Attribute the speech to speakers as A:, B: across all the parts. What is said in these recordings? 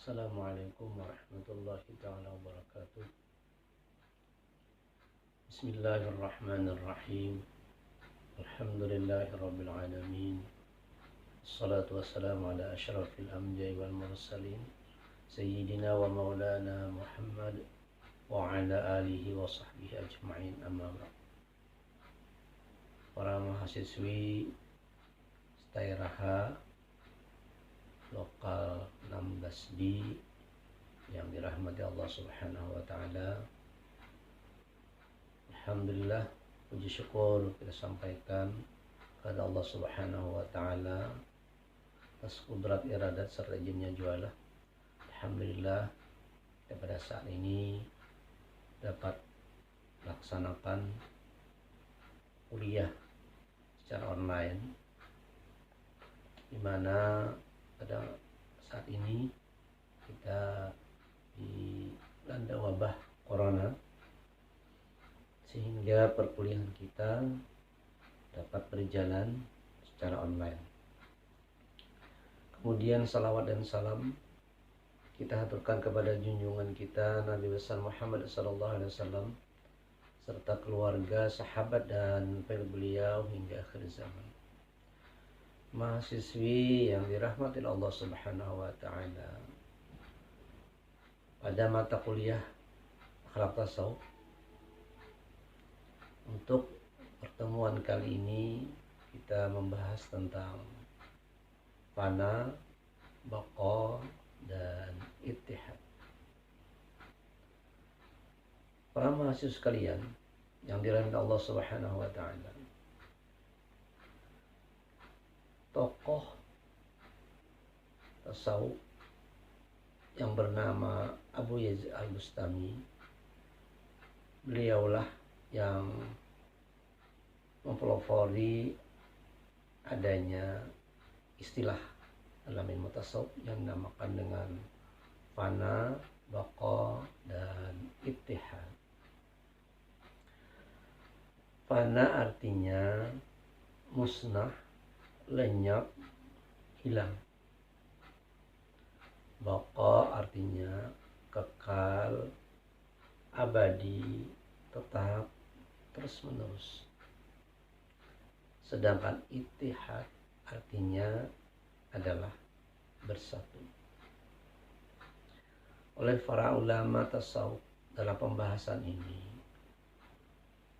A: Assalamualaikum warahmatullahi taala wabarakatuh. Bismillahirrahmanirrahim. Alhamdulillahirabbil alamin. Wassalatu wassalamu ala asyrafil anbiya'i wal mursalin sayyidina wa maulana Muhammad wa ala alihi wa sahbihi ajma'in, amma ba'd. Para mahasiswi Stairaha lokal 16D yang dirahmati Allah Subhanahu wa taala. Alhamdulillah, puji syukur kita sampaikan kepada Allah Subhanahu wa taala atas kudrat iradat serta izinnya jualah. Alhamdulillah, pada saat ini dapat laksanakan kuliah secara online, di mana pada saat ini kita dilanda wabah corona, sehingga perkuliahan kita dapat berjalan secara online. Kemudian salawat dan salam kita haturkan kepada junjungan kita Nabi besar Muhammad SAW serta keluarga, sahabat dan pengikut beliau hingga akhir zaman. Mahasiswi yang dirahmati Allah Subhanahu wa taala, pada mata kuliah akhlak tasawuf, untuk pertemuan kali ini kita membahas tentang fana, baqa, dan ittihad. Para mahasiswa sekalian yang dirahmati Allah Subhanahu wa taala, tokoh tasawuf yang bernama Abu Yazid Al-Bustami, beliaulah yang mempelopori adanya istilah dalam ilmu tasawuf yang dinamakan dengan fana, baqa, dan ittihad. Fana artinya musnah, lenyap, hilang. Baqa artinya kekal, abadi, tetap, terus menerus. Sedangkan ittihad artinya adalah bersatu. Oleh para ulama tasawuf dalam pembahasan ini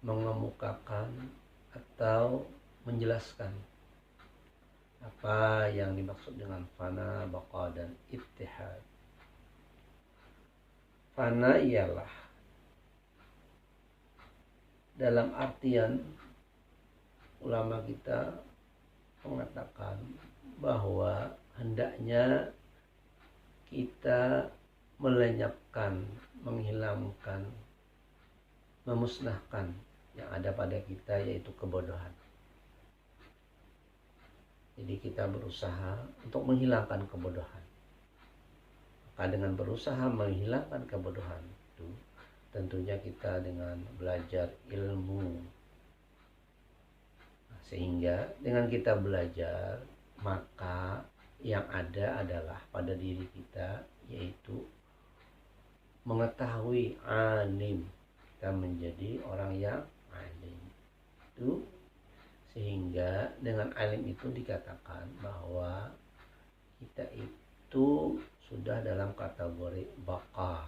A: mengemukakan atau menjelaskan apa yang dimaksud dengan fana, baqa, dan ittihad. Fana ialah dalam artian ulama kita mengatakan bahwa hendaknya kita melenyapkan, menghilangkan, memusnahkan yang ada pada kita, yaitu kebodohan. Jadi kita berusaha untuk menghilangkan kebodohan. Maka dengan berusaha menghilangkan kebodohan itu, tentunya kita dengan belajar ilmu. Sehingga dengan kita belajar, maka yang ada adalah pada diri kita, yaitu mengetahui alim. Kita menjadi orang yang alim. Itu sehingga dengan alim itu dikatakan bahwa kita itu sudah dalam kategori baqa,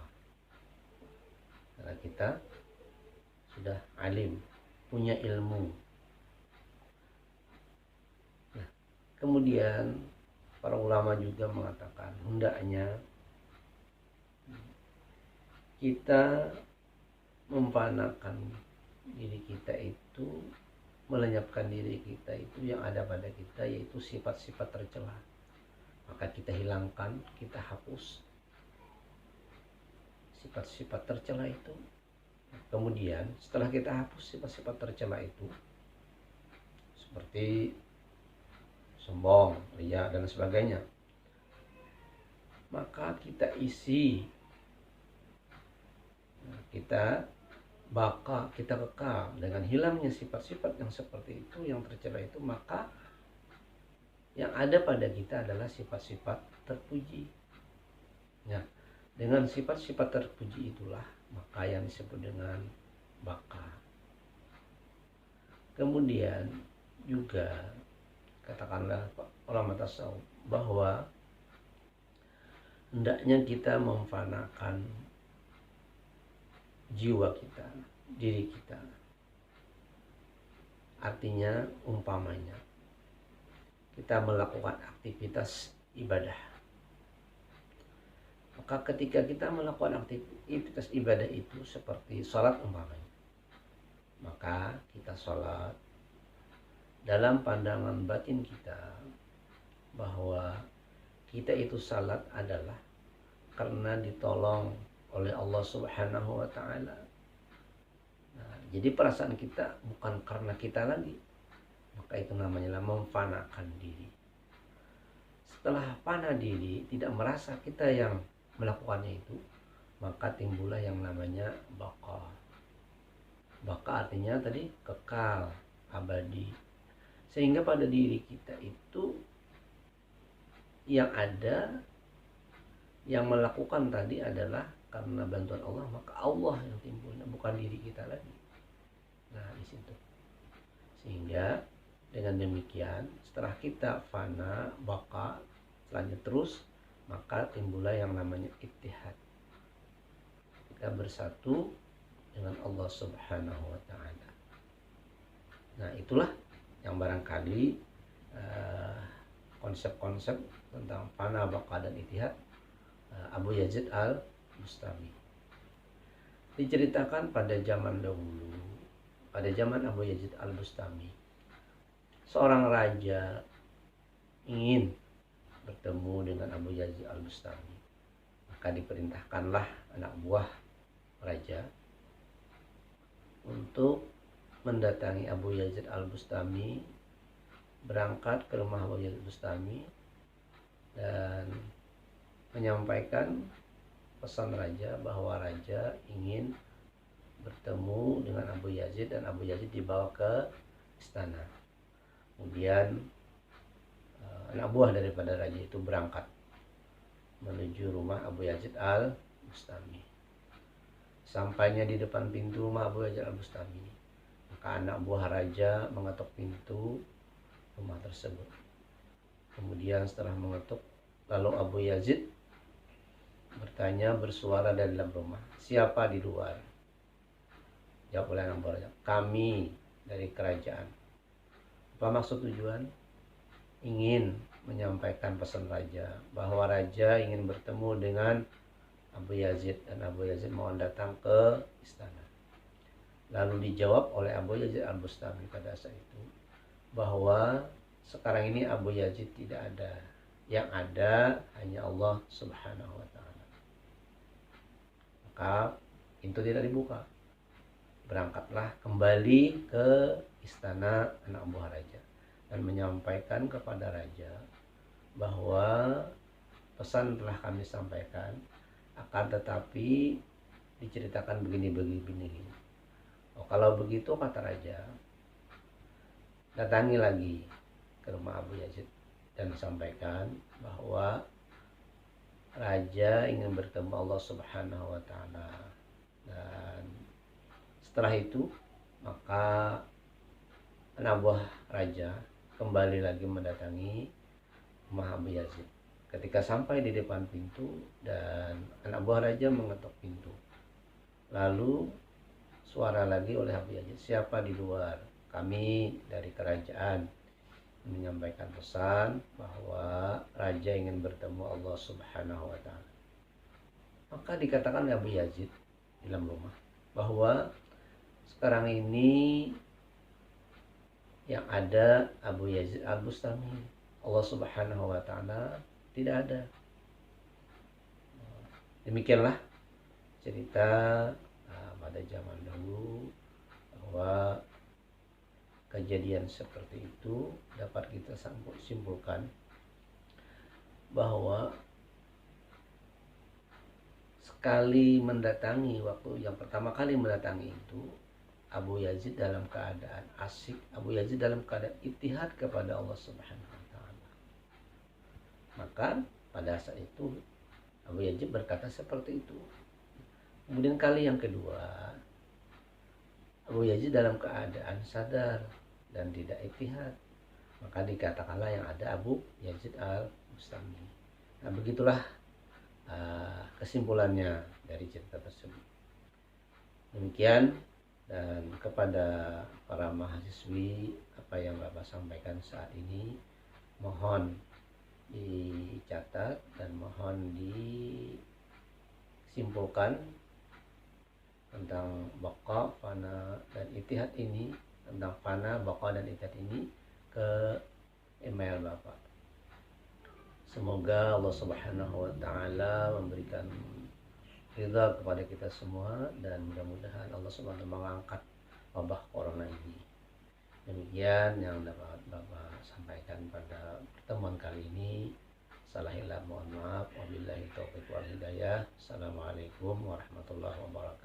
A: karena kita sudah alim, punya ilmu. Nah, kemudian para ulama juga mengatakan hendaknya kita memfanakan diri kita itu, melenyapkan diri kita itu yang ada pada kita, yaitu sifat-sifat tercela. Maka kita hilangkan, kita hapus sifat-sifat tercela itu. Kemudian setelah kita hapus sifat-sifat tercela itu, seperti sombong, riya, dan sebagainya, maka kita isi, kita baqa, kita kekal dengan hilangnya sifat-sifat yang seperti itu, yang tercela itu. Maka yang ada pada kita adalah sifat-sifat terpuji. Ya, dengan sifat-sifat terpuji itulah maka yang disebut dengan baka. Kemudian juga katakanlah ulama tasawuf bahwa hendaknya kita memfanakan jiwa kita, diri kita. Artinya umpamanya kita melakukan aktivitas ibadah, maka ketika kita melakukan aktivitas ibadah itu seperti sholat umpamanya, maka kita sholat dalam pandangan batin kita bahwa kita itu salat adalah karena ditolong oleh Allah Subhanahu wa Ta'ala. Nah, jadi perasaan kita bukan karena kita lagi, maka itu namanya memfanakan diri. Setelah fana diri, tidak merasa kita yang melakukannya itu, maka timbullah yang namanya baka. Baka artinya tadi kekal, abadi. Sehingga pada diri kita itu yang ada, yang melakukan tadi adalah karena bantuan Allah, maka Allah yang timbul, bukan diri kita lagi. Nah, di situ. Sehingga dengan demikian setelah kita fana, baka, selanjutnya terus, maka timbullah yang namanya ittihad. Kita bersatu dengan Allah Subhanahu wa Ta'ala. Nah, itulah yang barangkali konsep-konsep tentang fana, baka, dan ittihad Abu Yazid Al-Bustami. Diceritakan pada zaman dahulu, pada zaman Abu Yazid Al-Bustami, seorang raja ingin bertemu dengan Abu Yazid Al-Bustami. Maka diperintahkanlah anak buah raja untuk mendatangi Abu Yazid Al-Bustami, berangkat ke rumah Abu Yazid Al-Bustami dan menyampaikan pesan raja bahwa raja ingin bertemu dengan Abu Yazid dan Abu Yazid dibawa ke istana. Kemudian anak buah daripada raja itu berangkat menuju rumah Abu Yazid Al-Bustami. Sampainya di depan pintu rumah Abu Yazid Al-Bustami, maka anak buah raja mengetuk pintu rumah tersebut. Kemudian setelah mengetuk, lalu Abu Yazid bertanya bersuara dari dalam rumah, "Siapa di luar?" Jawab oleh anak buah raja, "Kami dari kerajaan." Apa maksud tujuan? Ingin menyampaikan pesan raja bahwa raja ingin bertemu dengan Abu Yazid dan Abu Yazid mau datang ke istana. Lalu dijawab oleh Abu Yazid Al-Bustami pada saat itu bahwa sekarang ini Abu Yazid tidak ada, yang ada hanya Allah Subhanahu wa Ta'ala. Maka pintu tidak dibuka. Berangkatlah kembali ke istana anak buah raja dan menyampaikan kepada raja bahwa pesan telah kami sampaikan, akan tetapi diceritakan begini. Oh, kalau begitu, kata raja, datangi lagi ke rumah Abu Yazid dan sampaikan bahwa raja ingin bertemu Allah Subhanahu wa Ta'ala. Dan setelah itu maka anak buah raja kembali lagi mendatangi rumah Abu Yazid. Ketika sampai di depan pintu dan anak buah raja mengetuk pintu, lalu suara lagi oleh Abu Yazid, "Siapa di luar?" "Kami dari kerajaan menyampaikan pesan bahwa raja ingin bertemu Allah Subhanahu wa Ta'ala." Maka dikatakan Abu Yazid di dalam rumah bahwa sekarang ini yang ada Abu Yazid Al-Bustami, Allah Subhanahu wa Ta'ala tidak ada. Demikianlah cerita pada zaman dahulu, bahwa kejadian seperti itu dapat kita simpulkan bahwa sekali mendatangi, waktu yang pertama kali mendatangi itu, Abu Yazid dalam keadaan asyik, Abu Yazid dalam keadaan ittihad kepada Allah Subhanahu wa Ta'ala. Maka pada saat itu Abu Yazid berkata seperti itu. Kemudian kali yang kedua, Abu Yazid dalam keadaan sadar dan tidak ittihad, maka dikatakanlah yang ada Abu Yazid al-Bustami. Nah, begitulah kesimpulannya dari cerita tersebut. Demikian, dan kepada para mahasiswi, apa yang Bapak sampaikan saat ini mohon dicatat dan mohon disimpulkan tentang baqa, fana, dan ittihad ini, tentang fana, baqa, dan ittihad ini ke email Bapak. Semoga Allah Subhanahu wa taala memberikan ridha kepada kita semua, dan mudah-mudahan Allah Subhanahu mengangkat wabah corona ini. Demikian yang dapat Bapak sampaikan pada pertemuan kali ini. Salah hilaf mohon maaf. Wabillahi taufiq wal hidayah. Assalamualaikum warahmatullahi wabarakatuh.